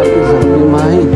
Grabe, sarap yung mahig.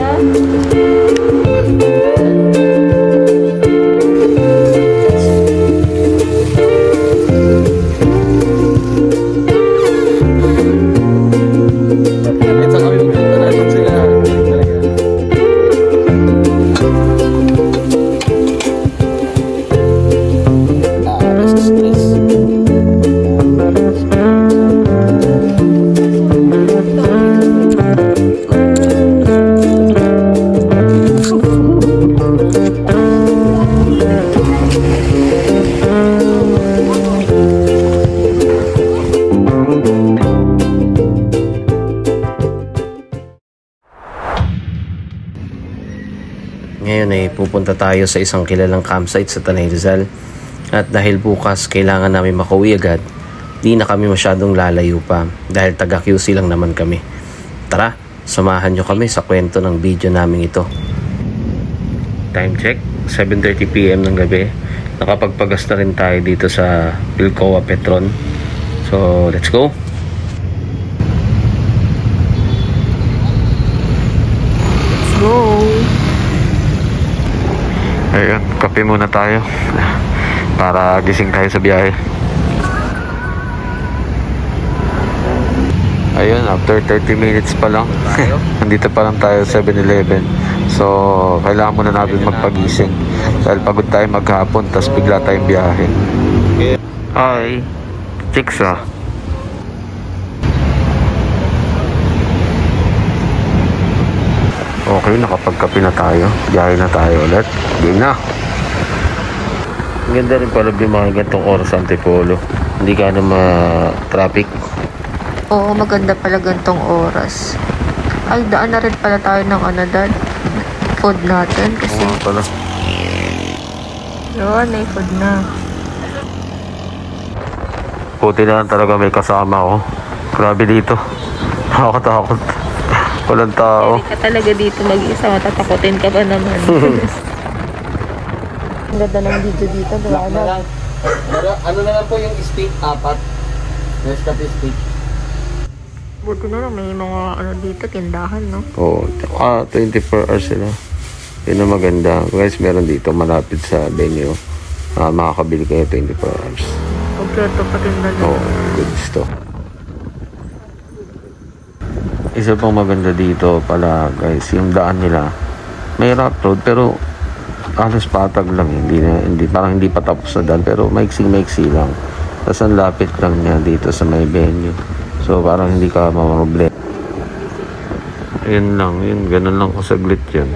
Ngayon ay pupunta tayo sa isang kilalang campsite sa Tanay Rizal. At dahil bukas kailangan namin makauwi agad, di na kami masyadong lalayo pa dahil taga QC lang naman kami. Tara, samahan nyo kami sa kwento ng video namin ito. Time check, 7:30 PM ng gabi. Nakapagpagas na rin tayo dito sa Philcoa Petron. So, let's go! Let's go! Ayun, kape muna tayo para gising tayo sa biyahe. Ayun, after 30 minutes pa lang nandito pa lang tayo 7-Eleven. So, kailangan muna natin magpagising dahil pagod tayo maghapon, tapos bigla tayong biyahe. Hi, chicks ah. Okay, nakapagkape na tayo. Biyahe na tayo ulit. Game na. Ang ganda rin pala mga gantong oras sa Antipolo. Hindi ka na ma-traffic. Oo, maganda pala gantong oras. Ay, daan na rin pala tayo ng dad. Food natin kasi. Oo pala. Yun, may food na. Puti na lang talaga may kasama ko. Grabe dito. Nakakatakot. Walang tao. Hindi ka talaga dito mag-isa. Matatakotin ka ba naman? Ang ganda ng video dito. Ano na lang po yung steak, 4. Nescafe steak. Buti na lang may mga dito, tindahan, no? Oo. 24 hours sila. Yun ang maganda. Guys, meron dito malapit sa venue. Makakabili kayo 24 hours. Kompleto pa tindahan. Oo, goods to. Isa pang maganda dito pala guys, yung daan nila may rough road pero halos patag lang, hindi parang hindi pa tapos na daan pero maiksi lang, tapos ang lapit lang niya dito sa may venue, so parang hindi ka mamaroblema. Ayun lang, yun, ganun lang ko saglit yan.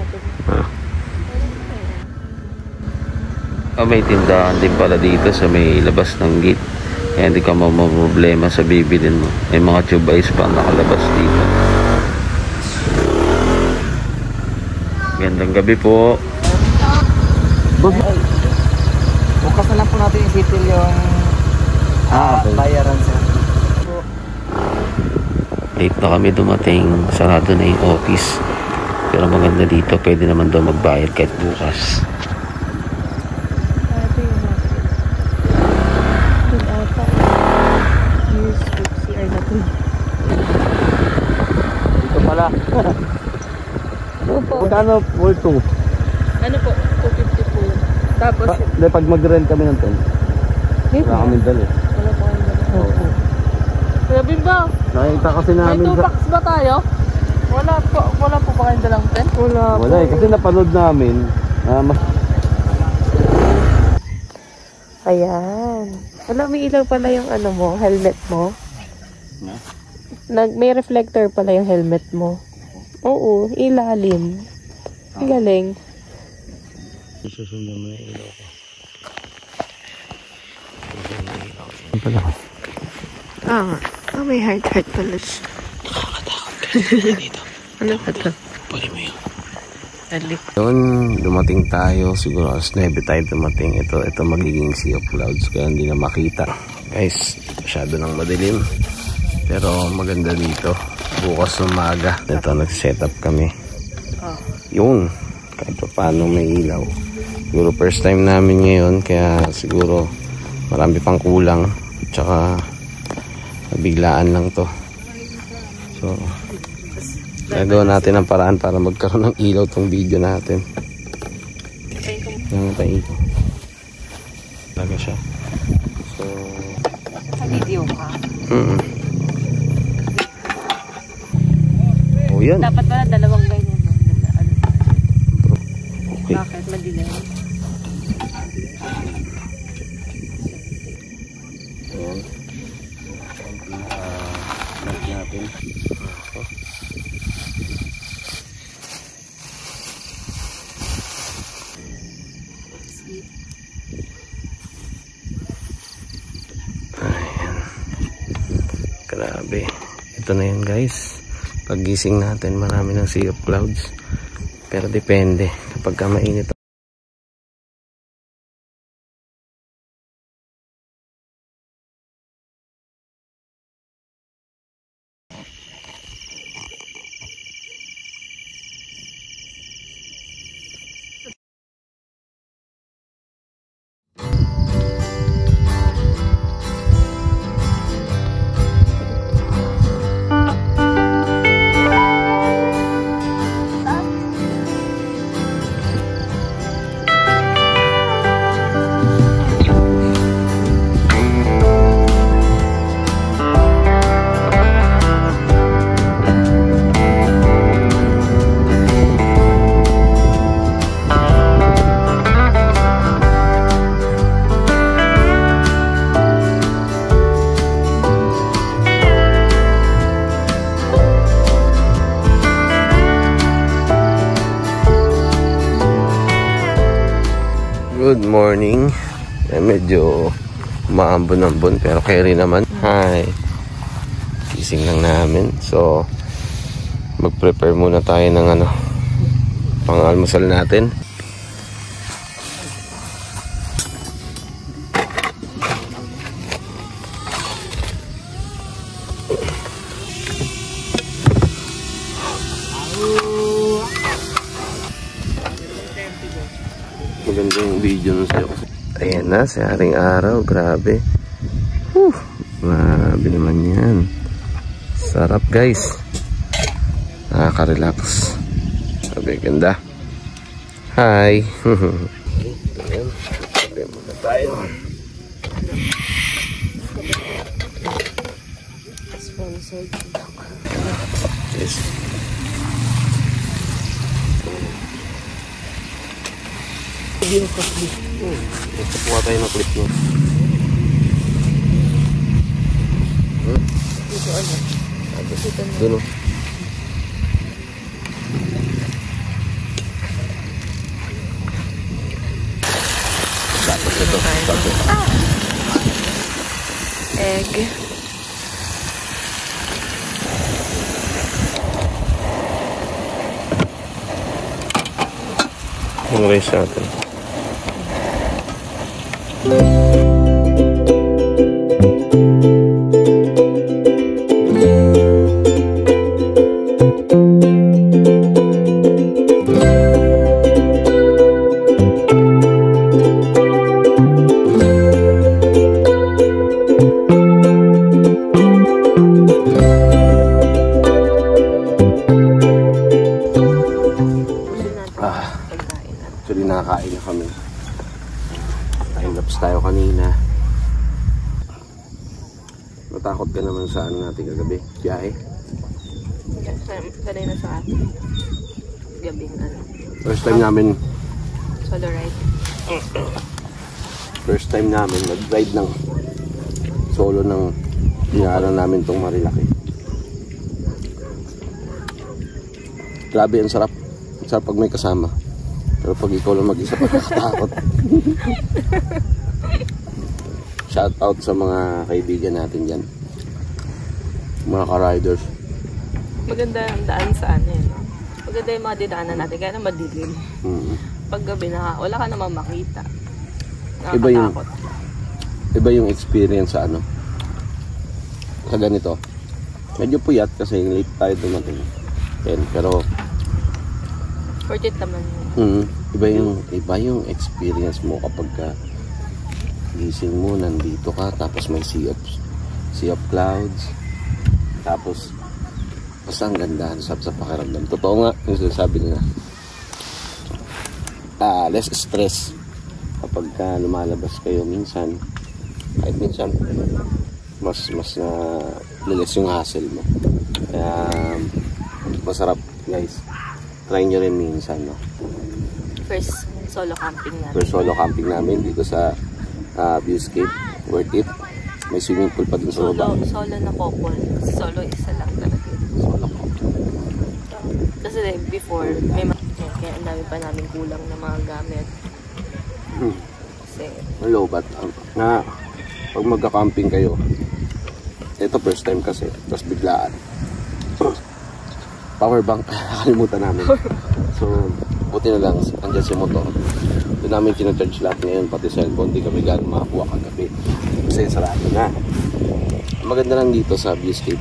May tindahan din pala dito sa may labas ng gate, kaya hindi ka mamaroblema sa bibilin mo. May mga tube ice pa nakalabas dito. Gandang gabi po. Bukas na lang po natin isipin yung bayaran sir. Late na kami dumating. Sarado na yung office. Pero maganda dito. Pwede naman daw magbayad kahit bukas. Ito pala. Magkano full 2? Ano po? 250 po. Tapos, Pag mag-rent kami ng tent, wala kami dali. wala po kayong dala. Oo. Kuya Bimbo, Nakita kasi may namin 2 packs ba tayo? Wala po ba kayong dalang pen? Wala po. Wala kasi napanood namin. Ayan. Wala, may ilaw pala yung mo, helmet mo. May reflector pala yung helmet mo. Oo, ilalim. Ang galing. Susundan mo na ilaw ko. May heart pala siya. Nakakatakot kasi dito. Ano ba ito? Pwede mo yun. Alik. Yun, dumating tayo. Siguro alas 9 tayo dumating. Ito magiging sea of clouds. Kaya hindi na makita. Guys, masyado nang madilim. Pero maganda dito. Bukas umaga. Ito, nag-set up kami. Yun. Kahit pa paano may ilaw. Siguro first time namin ngayon. Kaya siguro marami pang kulang. Tsaka biglaan lang to. So, Nagawa natin ang paraan para magkaroon ng ilaw tong video natin. Nangatay ito. Talaga siya. So, Video ka. Oh, yan. Dapat pala dalawang ganyan. Okay. Bakit? Madilim. Ayan. Light natin. Ayan. Grabe. Ito na yan guys. Paggising natin marami ng sea of clouds. Pero depende. Kapag ka mainit good morning. Medyo maambon-ambon pero carry naman. Hi. Gising lang namin. So mag-prepare muna tayo ng pang-almusal natin. Maganda yung video nun sa'yo. Ayan na, sa haring araw. Grabe. Grabe naman yan. Sarap guys. Nakaka-relax. Sabi, ganda. Hi. Ayan. Sabi muna tayo. Yes. Kuha tayo ng clip nyo. Doon o. Tapos ito. Egg. Yung rice natin. Actually nakakain na kami. Time lapse tayo kanina. Natakot ka naman sa natin kagabi? Biyahe? Kanina sa gabing First time namin solo ride. First time namin nag-ride ng solo ng dinaanan namin tong Marilaki. Grabe, ang sarap. Ang sarap pag may kasama. Pero pag ikaw lang mag-isa, pagkakatakot. Shout out sa mga kaibigan natin dyan. Mga ka-riders. Maganda ang daan sa maganda yung mga dinaanan natin, kaya na madilim. Pag gabi na, wala ka namang makita. Nakakatakot. Iba yung experience sa sa ganito. Medyo puyat kasi late tayo dumating. Pero worth it naman. Iba yung experience mo kapag gising mo, nandito ka, tapos may sea of clouds, tapos Basta ang ganda, sa pakiramdam. Totoo nga, yung sinasabi nila. Less stress kapag lumalabas kayo minsan. Kahit minsan, mas na lilis yung hassle mo. Kaya, masarap guys. Try nyo rin minsan, no? First solo camping namin. First solo camping namin dito sa Viewscape. Worth it. May swimming pool pa dun sa baba. Solo na couple. Solo isa lang talaga. Solo couple. Kasi before, may kaya ang dami pa namin kulang na mga gamit. Kasi, Hello, but pag magka-camping kayo, ito first time kasi, tapos biglaan. Power bank, nakalimutan namin. So, buti na lang, andyan si motor. Doon namin tinacharge lahat ngayon, pati cellphone, di kami gano'n makakuha kagabi. Kasi sarado na. Maganda lang dito sa Viewscape.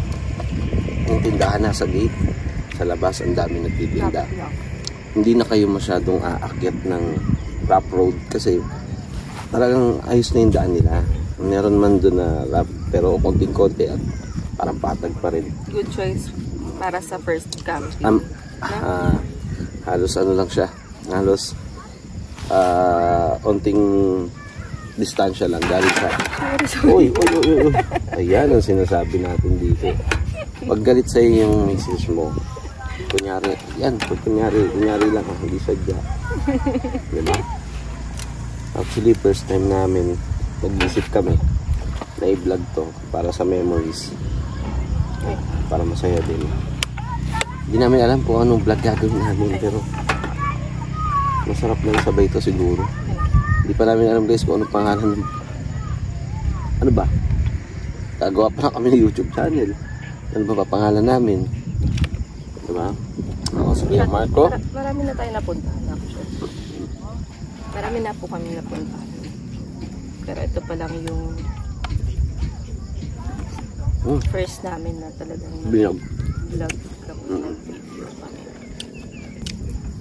Yung tindahan nasa gate, sa labas, ang dami nagtitinda. Hindi na kayo masyadong aakyat ng rough road kasi talagang ayos na yung daan nila. Meron man doon na rough, pero konting-konti at parang patag pa rin. good choice para sa first camping. Halos ano lang siya, halos onting distansya lang galing sa Uy. Ayan ang sinasabi natin dito. Pag galit sa yung misis mo, kunyari lang, hindi sadya. Diba? Actually, first time namin nag-visit kami, na i-vlog to para sa memories, para masaya din. Hindi namin alam kung anong vlog gagawin namin, pero masarap lang sabay to siguro. Hindi pa namin alam guys kung anong pangalan. Ano ba? Gagawa pa na kami ng YouTube channel. Ano ba pangalan namin? Diba? Ako si Kuya Marco. Marami na tayo napuntahan actually. Marami na po kami napuntahan. Pero ito pa lang yung first namin na talagang Vlog.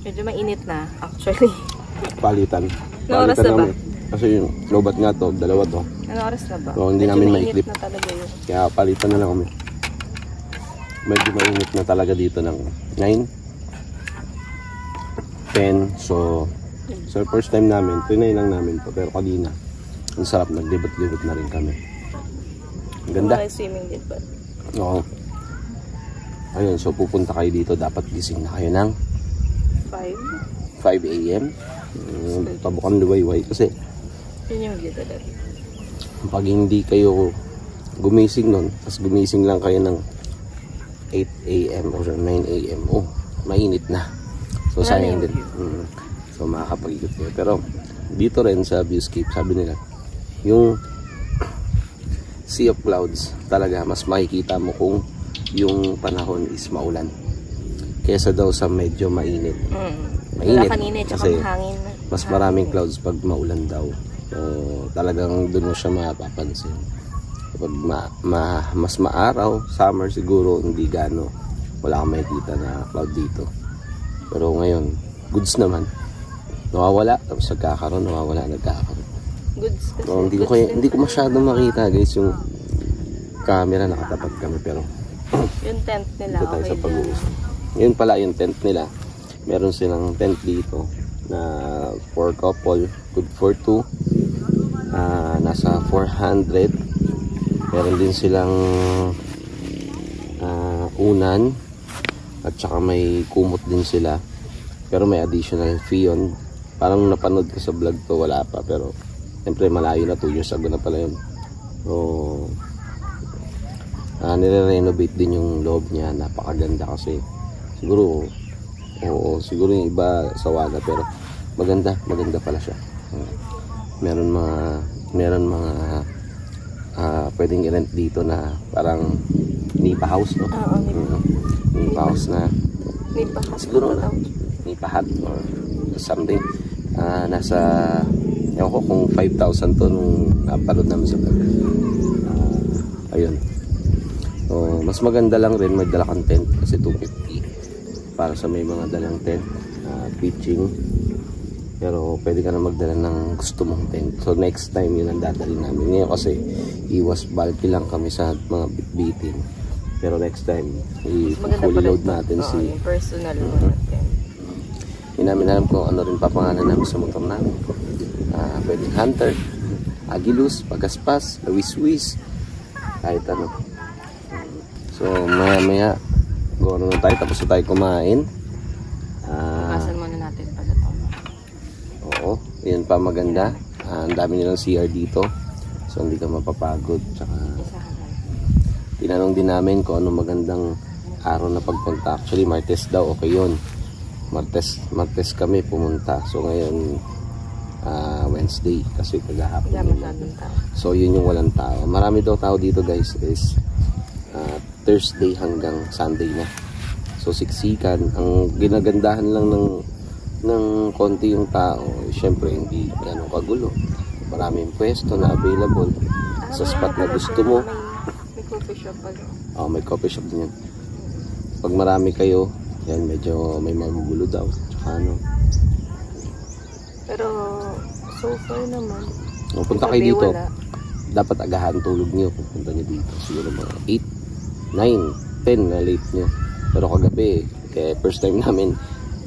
Medyo mainit na actually. Palitan. Ano oras na ba? Kasi yung lobat nga to, dalawa to. Ano oras na ba? So, hindi Medyo namin mainit maiklip. na talaga yun. Kaya palitan na lang kami. Medyo mainit na talaga dito ng 9, 10. So first time namin, trinay lang namin to. Pero kanina, ang sarap, naglibot-libot na rin kami. Ang ganda. May swimming din ba? Oo. Ayun, so pupunta kayo dito. Dapat gising na kayo ng 5 a.m. Tabukan liwayway kasi Yun yung view talaga. pag hindi kayo gumising nun, tapos gumising lang kayo ng 8 a.m. or 9 a.m. Mainit na. So sayang din. So makakapag-ikot kayo. Pero dito rin sa Viewscape, sabi nila, yung sea of clouds, talaga mas makikita mo kung yung panahon is maulan. Kesa daw sa medyo mainit. Mainit. Wala kanina, tsaka kasi hangin. mas maraming clouds pag maulan daw. So talagang doon mo siya mapapansin. Pag mas maaraw, summer siguro hindi gano, wala kang makikita na cloud dito. Pero ngayon, goods naman. Nawawala, tapos nagkakaroon, nagkakaroon. Goods kasi. So, hindi ko masyadong makita guys yung camera, nakatapat kami, pero yung tent nila, dito tayo okay sa pag-uusap. Ngayon pala yung tent nila, meron silang tent dito na for couple, good for 2, nasa 400. Meron din silang unan at saka may kumot din sila, pero may additional fee yun. Parang napanood ko sa vlog to, wala pa, pero siyempre malayo na, 2 years ago na pala yun. So nire-renovate din yung loob niya, napakaganda kasi siguro yung iba sawaga, pero maganda pala siya. Meron mga pwedeng i-rent dito na parang nipa house, no? Nipa house na siguro nipa hut or something. Nasa ewan ko kung 5,000 to nung napanood namin sa vlog. Ayun. So mas maganda lang rin may dala kang tent kasi 250 para sa may mga dalang tent, pitching. Pero pwede ka na magdala ng gusto mong tent. So next time yun ang dadalhin namin. Ngayon kasi iwas bulky lang kami sa mga bitbitin. Pero next time, Maganda i-fully pa rin load to. natin Oo, si... yung personal mo natin. Hindi namin alam kung ano rin papangalan namin sa motor namin. Pwedeng Hunter, Agilus, Pagaspas, Wiswis, kahit ano. So maya gano'n na tayo, tapos na tayo kumain. Bukasan muna natin pala ito. Oo, yun pa maganda. Ang dami nilang CR dito, so hindi ka mapapagod. Tsaka tinanong din namin kung ano magandang araw na pagpunta. Actually Martes daw, okay yun. Martes kami pumunta. So ngayon Wednesday kasi kagahapon yun. So yun yung walang tao. Marami daw tao dito guys is Thursday hanggang Sunday na. So siksikan. Ang ginagandahan lang ng konti yung tao, syempre hindi ganun kagulo. Maraming pwesto na available sa spot na gusto mo. May coffee shop pala. May coffee shop din yan. Pag marami kayo, yan medyo may magugulo daw. Tsaka ano. Pero so far naman. Kung punta kayo dito, dapat agahan tulog niyo kung punta niyo dito. Siguro mga 8, 9, 10 na late niyo. Pero kagabi, kaya first time namin,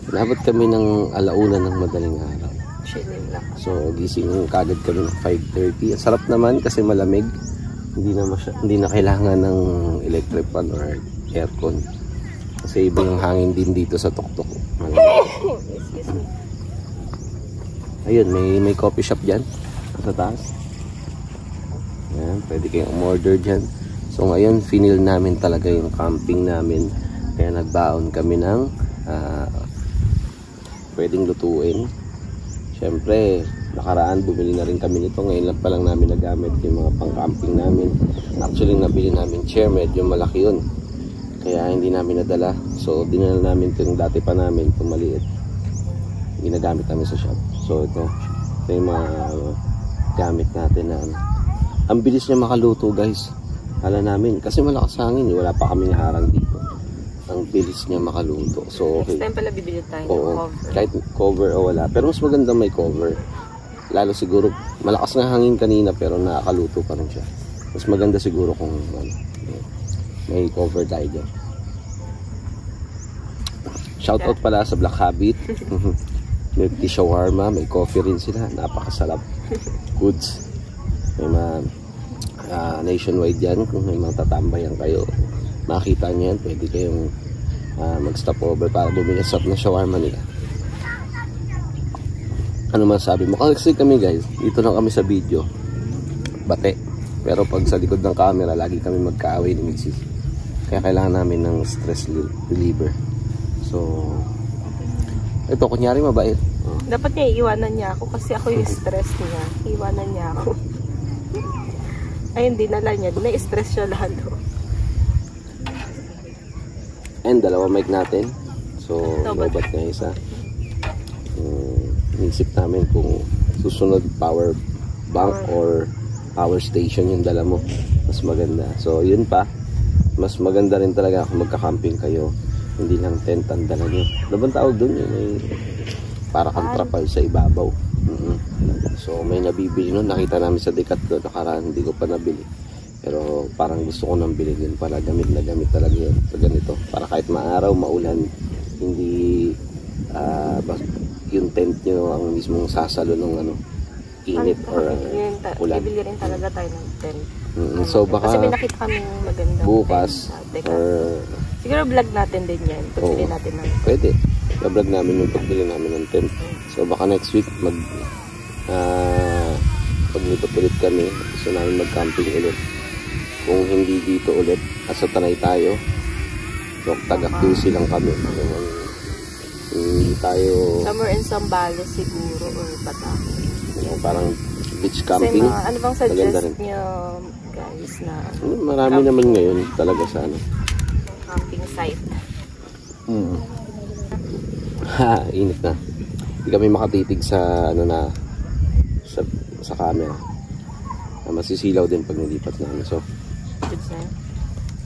nabot kami ng alauna ng madaling araw. Chilling lang. So gising kagad kami ng 5:30. Ang sarap naman kasi malamig. Hindi na kailangan ng electric fan or aircon. Kasi iba yung hangin din dito sa tuktok. Excuse me. Ayun, may coffee shop dyan sa taas. Ayan, pwede kayong umorder dyan. So ngayon, finil namin talaga yung camping namin. Kaya nagbaon kami ng pwedeng lutuin. Siyempre, nakaraan bumili na rin kami nito. Ngayon lang pa lang namin nagamit yung mga pang-camping namin. Actually, nabili namin chair. Medyo malaki yun. Kaya hindi namin nadala. So, dinala namin ito yung dati pa namin. Itong maliit. Ginagamit namin sa shop. So, ito yung mga gamit natin na ano. Ang bilis niya makaluto, guys. Kala namin. Kasi malakas hangin. Wala pa kaming harang dito. Ang bilis niya makaluto. So, okay. Next time pala bibili tayo ng Oo, cover. kahit cover o wala. Pero mas maganda may cover. Lalo siguro, malakas nga hangin kanina pero nakakaluto pa rin siya. Mas maganda siguro kung may cover tayo dyan. Shoutout pala sa Black Habit. Milk tea shawarma. May coffee rin sila. Napakasarap. Goods. May mga nationwide yan. Kung may mga tatambayan kayo, makita nyo yan. Pwede kayong mag-stop over para bumili sa na shawarma nila. Ano man sabi mo? Kasi kami guys, dito lang kami sa video. Bate. Pero pag sa likod ng camera, lagi kami magkaaway ni Mrs. Kaya kailangan namin ng stress reliever. So, ito, kunyari mabait. Dapat niya iiwanan niya ako kasi ako yung stress niya. Iiwanan niya ako. Ay, hindi nala niya. Na-stress siya lalo. And dalawa mic natin. So, lobat na isa. Inisip namin kung susunod power bank or power station yung dala mo. Mas maganda. So, yun pa. Mas maganda rin talaga kung magka-camping kayo. Hindi lang tent ang dala nyo. Ano bang tawag doon? May para kang trapal sa ibabaw. So, may nabibili nun. Nakita namin sa Decathlon. Nakaraan, hindi ko pa nabili. Pero parang gusto ko nang bilhin yun para gamit na gamit talaga yun sa ganito. Para kahit maaraw, maulan, hindi yung tent nyo ang mismong sasalo ng init or ulan. Bibili rin talaga tayo ng tent. So baka kasi may nakita kami magandang bukas tent, or siguro vlog natin din yan. Pagbili natin ng tent. Pwede. I-vlog namin yung pagbili namin ng tent. So baka next week paglipot ulit kami. Gusto namin mag-camping ulit. Kung hindi dito ulit, asa Tanay tayo. So, taga-QC lang kami. Hindi tayo... Somewhere in Zambales siguro or Batangas. Parang beach camping. Kasi ano bang suggest nyo guys na... Marami camping naman ngayon talaga sa camping site. Init na. Hindi kami makatitig sa sa camera. Masisilaw din pag nilipat namin. So,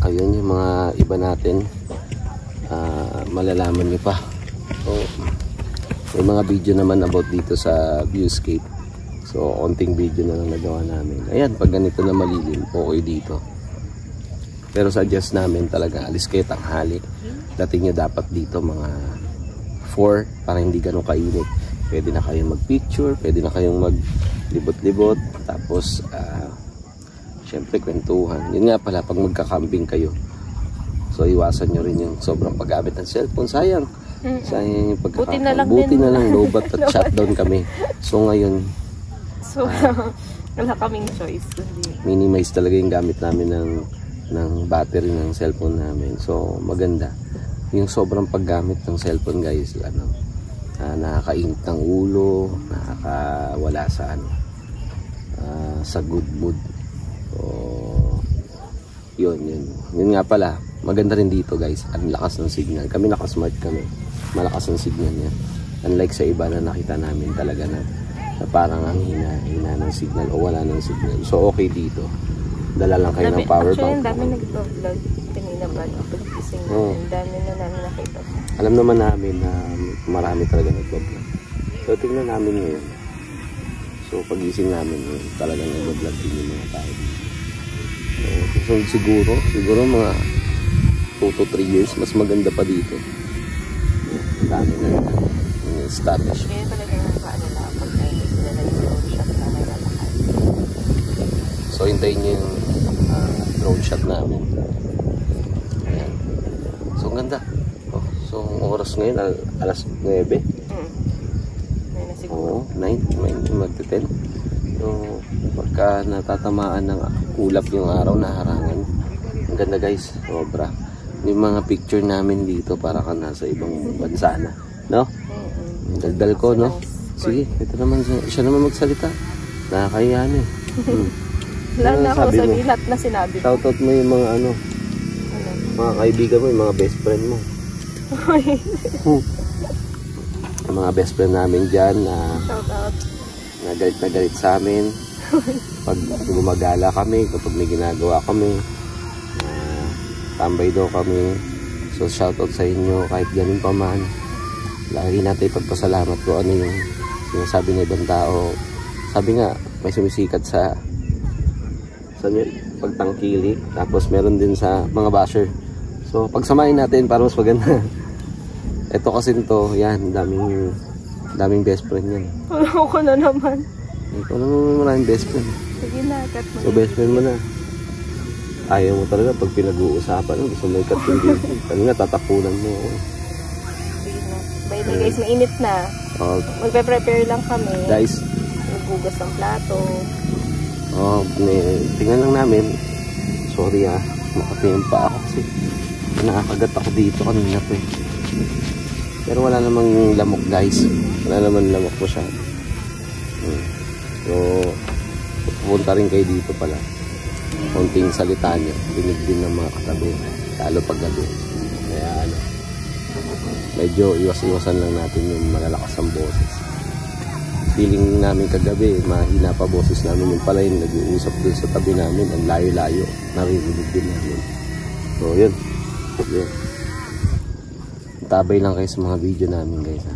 ayun yung mga iba natin. Malalaman nyo pa. So, may mga video naman about dito sa viewscape. So, onting video na lang nagawa namin. Ayan, pag ganito na malilim, okay dito. Pero suggest namin talaga, alis kayo tanghali. Dating nyo dapat dito mga 4 para hindi ganun kainit. Pwede na kayong mag-picture, pwede na kayong maglibot-libot. Tapos, syempre kwentuhan. Yun nga pala, pag magka-camping kayo. So, iwasan nyo rin yung sobrang paggamit ng cellphone. Sayang. Sayang yung pagkakataon. Buti na lang lobat at shutdown kami. So, ngayon, wala kaming choice. Minimize talaga yung gamit namin ng battery ng cellphone namin. So, maganda. Yung sobrang paggamit ng cellphone, guys, nakakainit ng ulo, nakakawala sa sa good mood. So, yun nga pala, maganda rin dito, guys, ang lakas ng signal. Kami nakasmart kami, malakas ang signal niya, unlike sa iba na nakita namin talaga na parang ang hina ng signal o wala ng signal. So okay dito, dala lang kayo ng power bank. Actually, ang dami nag-vlog kanina ba, pag-gising namin, ang dami na namin nakita. Alam naman namin na marami talaga nag-vlog. So tingnan namin ngayon. So pag-gising namin ngayon, talagang nag-vlog din yung mga tao. So siguro mga 2 to 3 years mas maganda pa dito. Ang dami na establish. Kaya talaga yung paano na pag sila na yung drone shot na naglalakad. So hintayin nyo yung drone shot namin. Ayan. So ang ganda. So oras ngayon alas 9. Ngayon na siguro. 9 magte-10. So pagka natatamaan ng ulap yung araw, naharangan. Ang ganda, guys, sobra. Yung mga picture namin dito para ka nasa ibang bansa na, no? Daldal ko, no? Sige, ito naman siya naman magsalita. Nakakahiyan eh. Wala na ako sabihin na sinabi. Shoutout mo yung mga mga kaibigan mo, yung mga best friend mo. Yung mga best friend namin dyan Shoutout. Na galit sa amin. Pag gumagala kami, kapag may ginagawa kami, tambay daw kami. So shoutout sa inyo kahit ganun pa man. Lagi natin ipagpasalamat ko ano yung sinasabi ng ibang tao. Sabi nga, may sumisikat sa pagtangkili. Tapos meron din sa mga basher. So pagsamahin natin para mas maganda. Ito kasi nito, yan, daming best friend yan. Ako na naman. Ito naman maraming best friend. Sige na, cut mo. So best friend mo na. Ayaw mo talaga pag pinag-uusapan. Gusto mo ikat yung video. Kanina tatapunan mo. Sige na. By the way, guys, mainit na. Magpe-prepare lang kami. Guys. Maghugas ng plato. Tingnan lang namin. Sorry makatingin pa ako kasi nakakagat ako dito kanina po eh. Pero wala namang lamok, guys. Wala namang lamok masyado. So pupunta rin kayo dito pala. Konting salita nyo, dinig din ng mga katabi, lalo pag gabi. Kaya medyo iwas-iwasan lang natin yung malalakas ang boses. Feeling namin kagabi, mahina pa boses namin, yung pala yung nag-uusap dun sa tabi namin, ang layo-layo, naririnig din namin. So yun. Tabay lang kayo sa mga video namin, guys.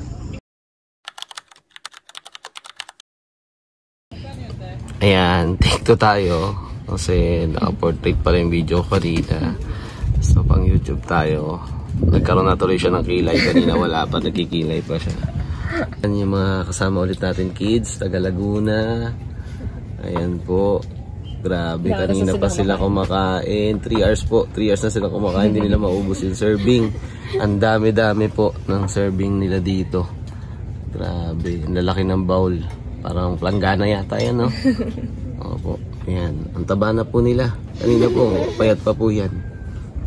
Ayan, take 2 tayo. Kasi naka-portrait pa rin video ko kanina. So pang YouTube tayo. Nagkaroon na tuloy siya ng kilay. Kanina wala pa, nagkikilay pa siya. Ayan yung mga kasama ulit natin, kids, taga Laguna. Ayan po. Grabe, kanina pa sila kumakain. 3 hours po, 3 hours na sila kumakain. Hindi nila maubos yung serving. Ang dami-dami po ng serving nila dito. Grabe, ang lalaki ng bowl. Parang planggana yata yan, no? Opo. Ayan, ang taba na po nila. Kanina po, payat pa po yan.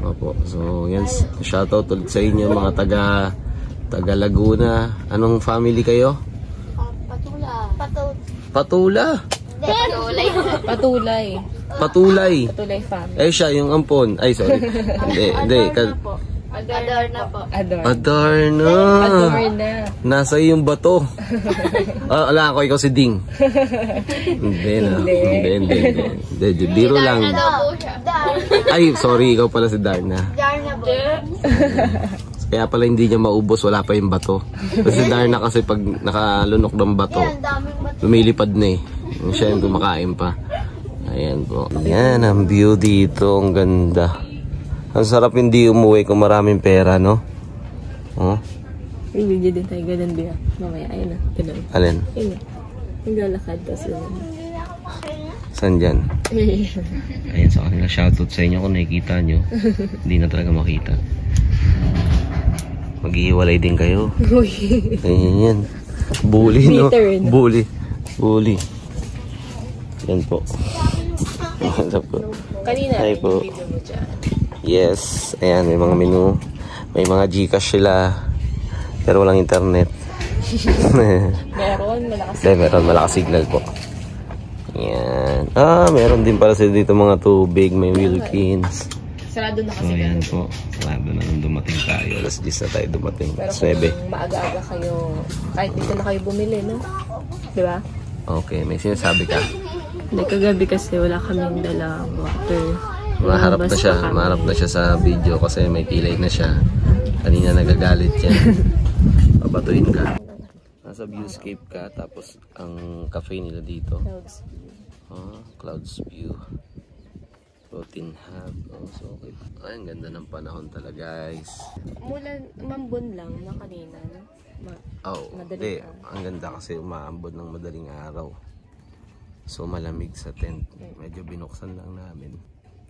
Opo. So, yan, shoutout ulit sa inyo mga taga Laguna. Anong family kayo? Patula. Patulay family. Eh siya, yung ampon. Ay, sorry. Hindi. Adarna po. Adarna. Nasa yung bato. Ala ko, ikaw si Ding. Hindi. Biro lang. Ay, sorry, ikaw pala si Darna. Darna po. Kaya pala hindi niya maubos, wala pa yung bato. Kasi Darna kasi pag nakalunok ng bato, lumilipad na eh. Siya yung kumakain pa. Ayan po. Ayan, ang view dito. Ang ganda. Ang sarap hindi umuwi kung maraming pera, no? Oh. Yung video din tayo, ganun din. Mamaya, ayun na. Ganun. Alin? Ayun na. Yung lalakad, tapos yun. Saan dyan? Ayan, sa kanila. Shoutout sa inyo kung nakikita nyo. Hindi na talaga makita. Maghihiwalay din kayo. Ayan yan. Bully, no? Bully. Bully. Yan po. Kanina, ay po. video mo dyan. Yes. Ayan, may mga menu. May mga Gcash sila. Pero walang internet. Meron, malakas. Meron, malakas signal po. Ayan. Meron din pala sila dito mga tubig. May Wilkins. Sarado na kasi. So, ayan po. Sarado na nung dumating tayo. Alas 10 na tayo dumating. Pero Alas 9. kung maaga-aga kayo, kahit dito na kayo bumili, no? Diba? Okay, may sinasabi ka? Hindi, kagabi kasi wala kaming dalang water. Maharap na siya. Maharap na siya sa video kasi may kilay na siya. Kanina nagagalit yan. Pabatuin ka. Nasa viewscape ka. Tapos ang cafe nila dito. Clouds. Clouds View. Protein Hub. So, okay. Ay, ang ganda ng panahon talaga, guys. Mambon lang na kanina, no? Hindi. Ang ganda kasi umaambon ng madaling araw. So, malamig sa tent. Medyo binuksan lang namin.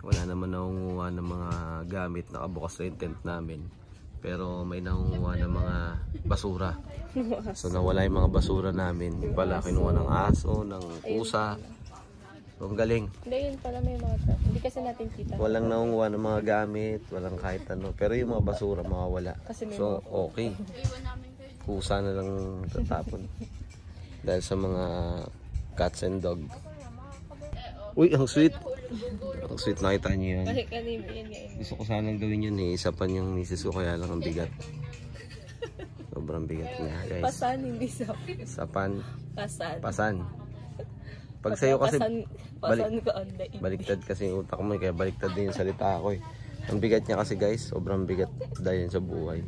Wala naman nangunguha ng mga gamit. Nakabukas na yung tent namin. Pero may nangunguha ng mga basura. So, nawala yung mga basura namin. Yung pala, kinuha ng aso, ng pusa. So, ang galing. Hindi, yun pala may mga truck. Hindi kasi natin kita. Walang nangunguha ng mga gamit, walang kahit ano. Pero yung mga basura, mawawala. So, okay. Pusa na lang tatapon. Dahil sa mga cats and dog. Uy, ang sweet. Ang sweet, nakita niyo yan. Gusto ko sanang gawin yun eh. Isa pa yung misis ko, kaya lang ang bigat. Sobrang bigat niya, guys. Pasan, hindi sapan. Sapan. Pasan. Pasan. Pag sa'yo kasi pasan ka on the baliktad kasi yung utak mo, kaya baliktad din yung salita ko eh. Ang bigat niya kasi, guys, sobrang bigat dahil sa buhay.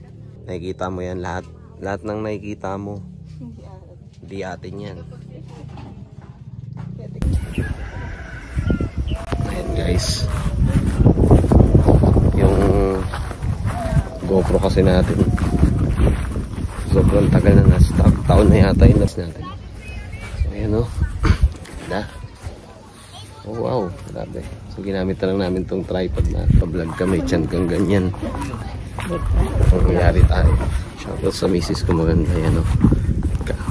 Nakikita mo yan lahat. Lahat ng nakikita mo, hindi atin yan. Ayan, guys. Yung GoPro kasi natin, sobrang tagal na na-stop. Taon na yata yung last natin. So, ayan o. Oh, wow, grabe. So, ginamit na lang namin tong tripod na pa-vlog kami. Tiyan kang ganyan. Ang nangyari tayo. Shoutout sa misis ko, maganda yan, no?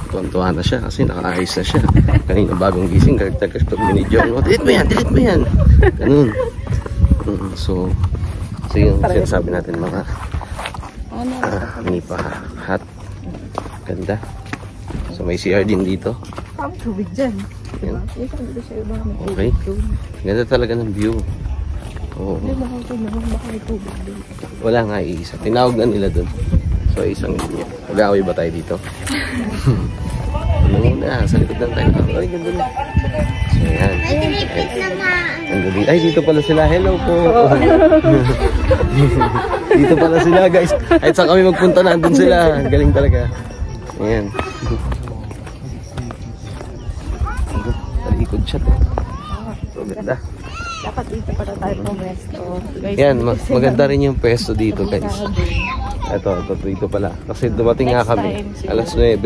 Tuwan-tuwa na siya kasi naka-ayos na siya. Kanina bagong gising, galit-galit pag minidyon mo, delete mo yan. Ganun. So yung sinasabi natin mga nipa hot. Ganda. So may CR din dito. tubig dyan. Yan. Okay. Ganda talaga ng view. Oo. Wala nga iisa. Tinawag na nila dun. So isang ganyan. Mag-aaway ba tayo dito? Ano na, sa likod lang tayo. Ay, ganda na. So yan. Ay, dito pala sila. Hello po. Dito pala sila, guys. Kahit saan kami magpunta, nandun sila. Galing talaga. Ayan. Talikod siya to. So ganda. Dapat dito para tayo pumesto. Yan, maganda rin yung pwesto dito, guys. Ito, dito pala. Kasi dumating nga kami alas 9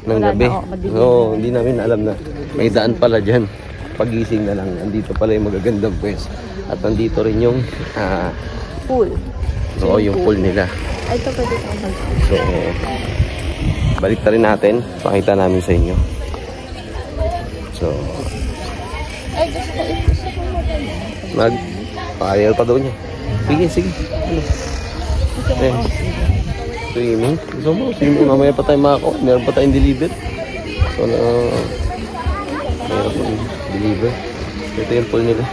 ng gabi. Oo, hindi namin alam na may daan pala dyan. Pagising na lang, andito pala yung magagandang pwesto. At andito rin yung pool. Oo, yung pool nila. Ay, ito pwede kang So, balik na rin natin. Pakita namin sa inyo. So, ayaw pa daw niya. Sige. Ano? Swimming. Gusto mo? Swimming. Mamaya pa tayo makakaw. Meron pa tayong deliver. So, meron pa deliver. Ito yung pool nila.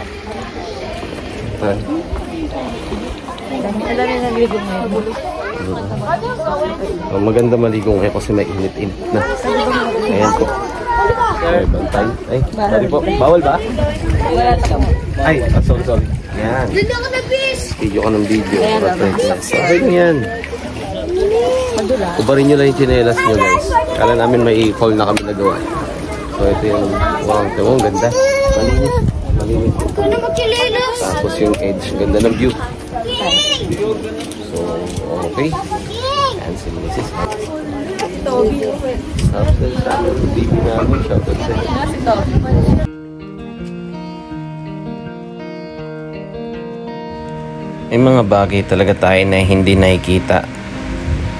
Maganda maligo ngayon kasi may init-init na. Ayan po. Ay, bantay. Ay, sorry po. Bawal ba? Ay, sorry. Yan. Video ka ng video. Ay, yan. Kubarin nyo lang yung chinelas nyo, guys. Kala namin may fall na kami nagawa. So, ito yung wow. Ito ang ganda. Malinis. Tapos yung edge. Ganda ng view. So, okay. Yan si Mrs. Shoutout sa baby namin. Shoutout sa may mga bagay talaga tayo na hindi nakikita,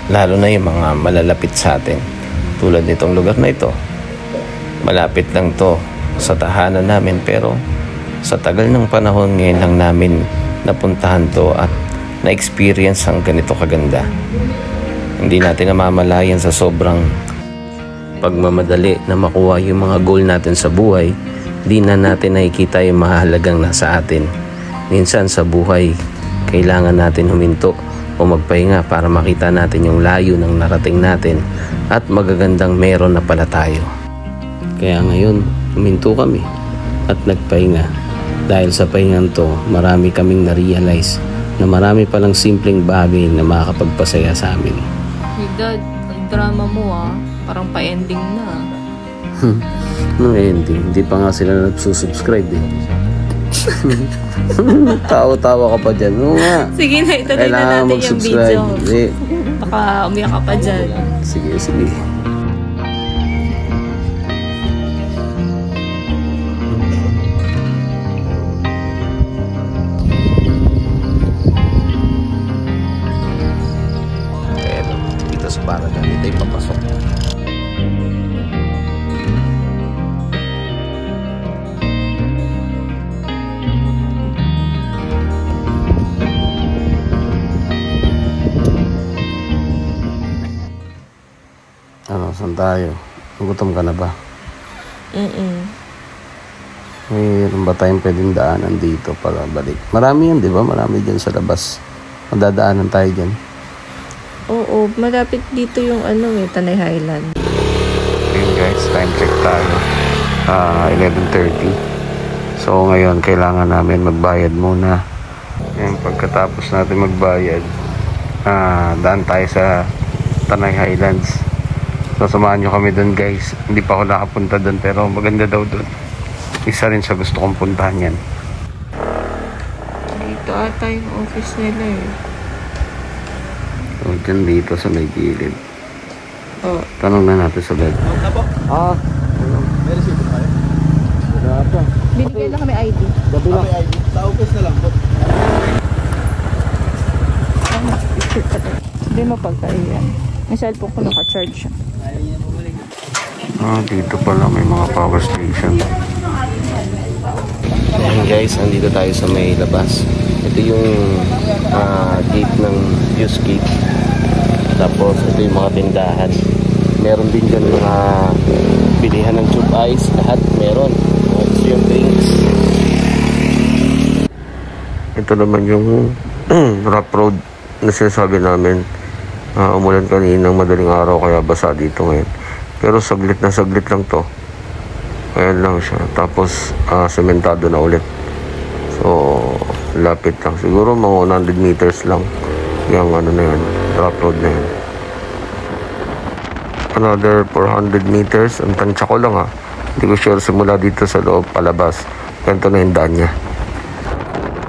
lalo na yung mga malalapit sa atin. Tulad nitong lugar na ito, malapit lang to sa tahanan namin, pero sa tagal ng panahon ngayon lang namin napuntahan to at na-experience ang ganito kaganda. Hindi natin namamalayan sa sobrang pagmamadali na makuha yung mga goal natin sa buhay, di na natin nakikita yung mahalagang nasa atin. Minsan sa buhay, kailangan natin huminto o magpahinga para makita natin yung layo ng narating natin at magagandang meron na pala tayo. Kaya ngayon, huminto kami at nagpahinga. Dahil sa pahingan to, marami kaming na-realize na marami palang simpleng bagay na makakapagpasaya sa amin. Hey Dad, ang drama mo parang pa-ending na. Anong ending? Hindi pa nga sila nagsusubscribe eh. Tawa-tawa ka pa dyan. Oo nga. Sige na, ituloy na natin yung video. Baka umiyak ka pa dyan. Sige, sige. Pero dito sa Barangay, dito yung papasok. Ano, saan tayo? Gutom ka na ba? Mayroon ba tayong pwedeng daanan dito para balik? Marami yan, di ba? Marami dyan sa labas. Madadaanan tayo dyan. Oo, malapit dito yung Tanay Highland. Ayun guys, time check tayo. 11:30. So ngayon, kailangan namin magbayad muna. Ngayon, pagkatapos natin magbayad, daan tayo sa Tanay Highlands. So samahan nyo kami doon guys. Hindi pa ako nakapunta doon pero maganda daw doon. Isa rin sa gusto kong puntahan yan. Dito ata yung office nila eh. So dyan dito sa may gilid. Oh. Tanong na natin sa bed. May receipt ba kayo? Wala pa. Binigyan lang kami ID. Gabi lang. ID. Sa office na lang po. Hindi mo pagkaiyan. May cellphone ko naka-charge siya. Dito pala may mga power station. Ayan guys, andito tayo sa may labas. Ito yung gate ng fuse gate. Tapos ito yung mga tindahan. Meron din dyan mga bilihan ng tube ice. Lahat meron. Ito yung drinks. Ito naman yung rough road na sinasabi namin. Umulan kaninang madaling araw kaya basa dito ngayon. Pero saglit lang to. Ayan lang siya. Tapos sementado na ulit. So lapit lang. Siguro mga 100 meters lang yung na yan, rough road na yan. Another 400 meters. Ang tansya ko lang hindi ko sure simula dito sa loob palabas. Ganito na yung daan niya.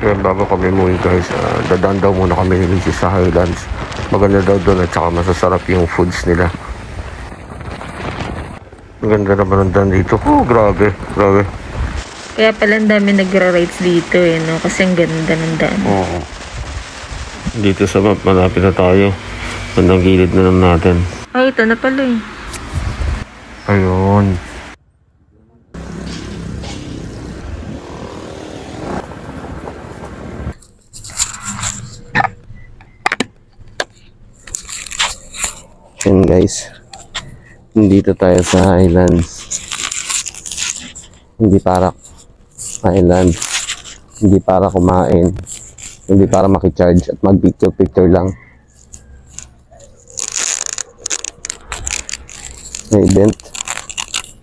Kaya bago kami umuwi guys, dadaan daw muna kami ni Mrs. sa Highlands. Maganda daw doon at saka masasarap yung foods nila. Maganda naman ang daan dito. Grabe. Kaya pala ang dami nagra-rides dito no? Kasi ang ganda ng daan. Oo. Dito sa map, malapit na tayo. Bandang gilid na lang natin. Ay, ito na pala Ayun. Ayun guys. Dito tayo sa Highlands. Hindi para Highlands. Hindi para kumain. Hindi para makicharge at mag-picture lang. May event.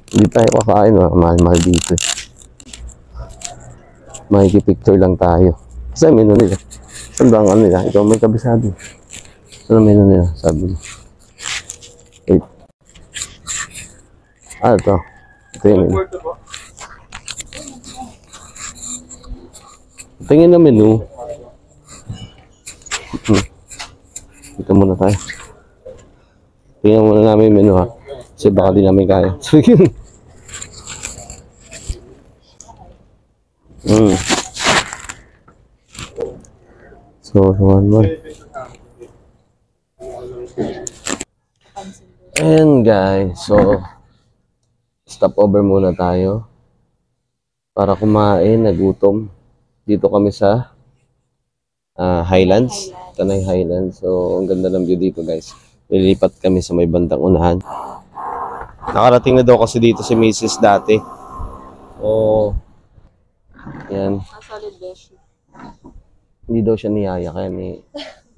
Hindi tayo kakain. Mahal-mahal dito. Makikipicture lang tayo. Kasi menu nila. Saan ba ang nila? Ikaw may kabisado. Saan ang menu nila? Sabi mo. Wait. Ito. Ito yung menu. Tingin na menu. Dito muna tayo. Tingnan muna namin yung menu ha. Kasi baka di namin kaya. So yun. So one more. And guys, so stop over muna tayo para kumain, nagutom. Dito kami sa Highlands, Tanay Highlands. So ang ganda ng view dito guys. Lilipat kami sa may bandang unahan. Nakarating na daw kasi dito si Mrs. dati. So yan. Solid beshi. Hindi daw siya niyaya kaya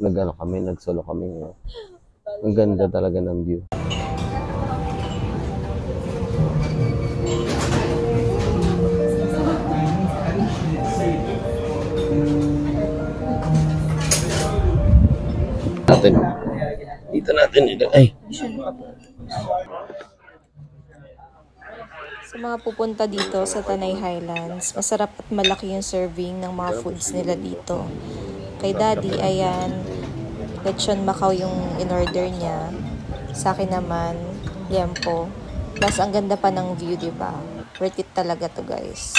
nagsolo kami. Ang ganda talaga ng view. Dito natin ay. Sa mga pupunta dito sa Tanay Highlands, masarap at malaki yung serving ng mga foods nila dito. Kay Daddy, ayan, lechon Macau yung in-order niya. Sa akin naman, liempo. Plus, ang ganda pa ng view, diba? Worth it talaga to, guys.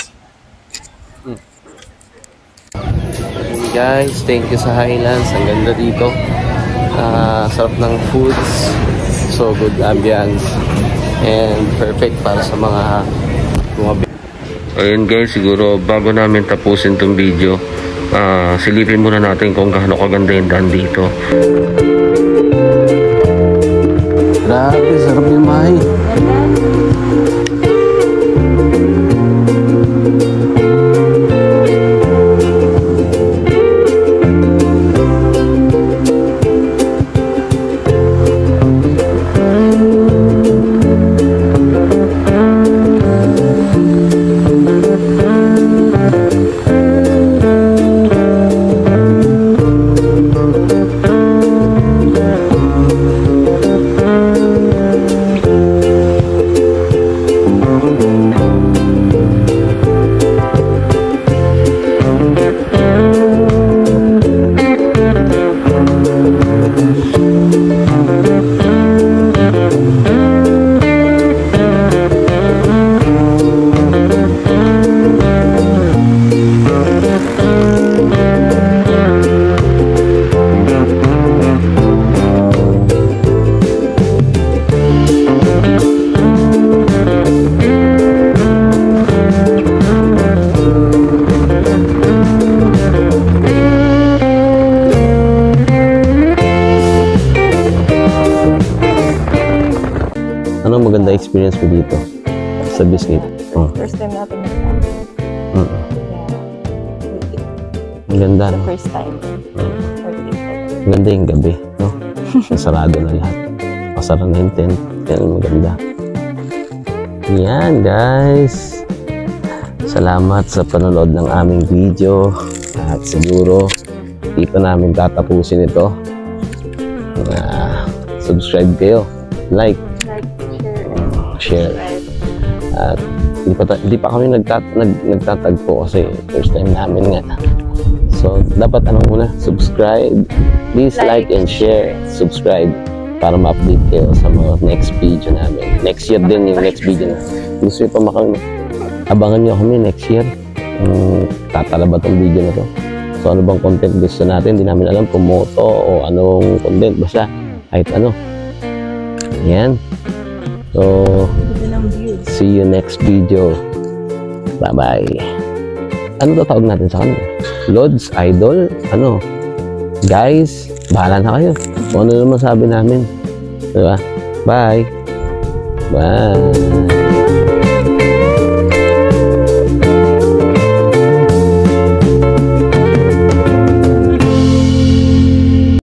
Guys, thank you sa Highlands. Ang ganda dito. Sarap ng foods. So good ambience. And perfect para sa mga ayun guys, siguro bago namin tapusin tong video, silipin muna natin kung gaano kaganda yung daan dito. Grabe, sarap yung mahi. Ano maganda experience mo dito sa Biscuit? First time natin Ang ganda, no? First time. Ang ganda yung gabi, no? Nasarado na lahat. Pasara na yung tent. Yan, maganda. Yan, guys. Salamat sa panonood ng aming video. At siguro, di pa namin tatapusin ito. Subscribe kayo. Like, share. At di pa kami nagtatagpo kasi first time namin nga. So, dapat muna? Subscribe. Please like and share. Subscribe para ma-update kayo sa mga next video namin. Next year din yung next video na. Gusto nyo pa abangan nyo kami next year. Tatalaba tong video na to. So, ano bang content gusto natin? Hindi namin alam kung moto o anong content. Basta, kahit ano. Yan. So, see you next video. Bye-bye. Ano to tawag natin sa kanila? Lods, Idol, ano? Guys, bahala na kayo. Kung ano naman sabi namin. Diba? Bye. Bye.